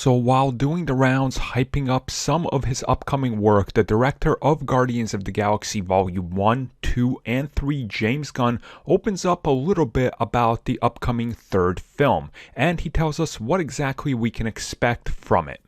So while doing the rounds hyping up some of his upcoming work, the director of Guardians of the Galaxy Volume 1, 2, and 3, James Gunn, opens up a little bit about the upcoming third film, and he tells us what exactly we can expect from it.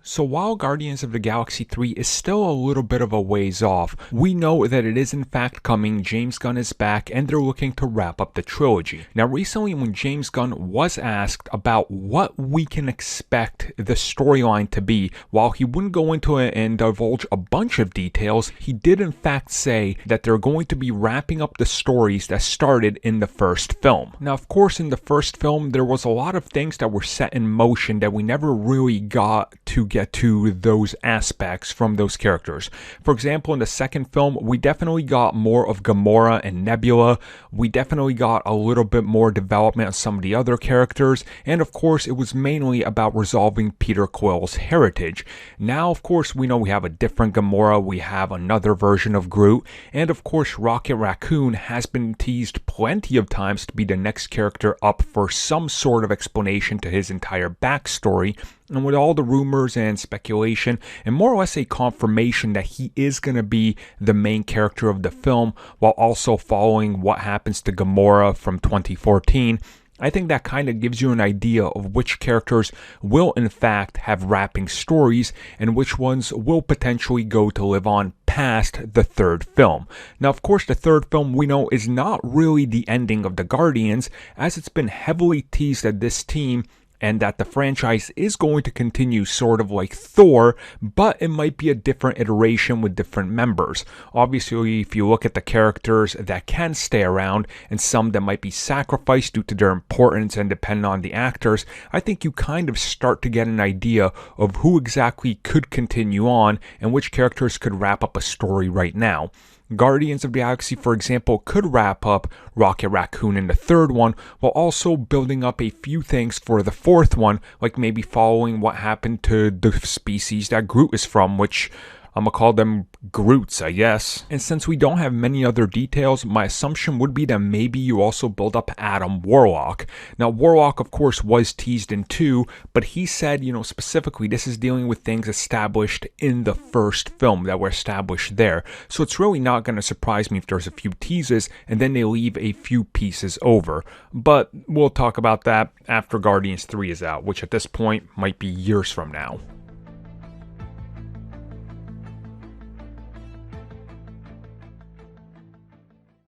So while Guardians of the Galaxy 3 is still a little bit of a ways off, we know that it is in fact coming. James Gunn is back and they're looking to wrap up the trilogy. Now recently when James Gunn was asked about what we can expect the storyline to be, while he wouldn't go into it and divulge a bunch of details, he did in fact say that they're going to be wrapping up the stories that started in the first film. Now of course in the first film there was a lot of things that were set in motion that we never really got to get to those aspects from those characters. For example, in the second film, we definitely got more of Gamora and Nebula. We definitely got a little bit more development of some of the other characters. And of course, it was mainly about resolving Peter Quill's heritage. Now, of course, we know we have a different Gamora. We have another version of Groot. And of course, Rocket Raccoon has been teased plenty of times to be the next character up for some sort of explanation to his entire backstory. And with all the rumors and speculation, and more or less a confirmation that he is going to be the main character of the film, while also following what happens to Gamora from 2014, I think that kind of gives you an idea of which characters will in fact have wrapping stories, and which ones will potentially go to live on past the third film. Now, of course, the third film we know is not really the ending of the Guardians, as it's been heavily teased that this team and that the franchise is going to continue sort of like Thor, but it might be a different iteration with different members. Obviously, if you look at the characters that can stay around and some that might be sacrificed due to their importance and depend on the actors, I think you kind of start to get an idea of who exactly could continue on and which characters could wrap up a story right now. Guardians of the Galaxy, for example, could wrap up Rocket Raccoon in the third one, while also building up a few things for the fourth one, like maybe following what happened to the species that Groot is from, which I'm gonna call them Groots, I guess. And since we don't have many other details, my assumption would be that maybe you also build up Adam Warlock. Now, Warlock, of course, was teased in 2, but he said, specifically this is dealing with things established in the first film that were established there. So it's really not going to surprise me if there's a few teases and then they leave a few pieces over. But we'll talk about that after Guardians 3 is out, which at this point might be years from now.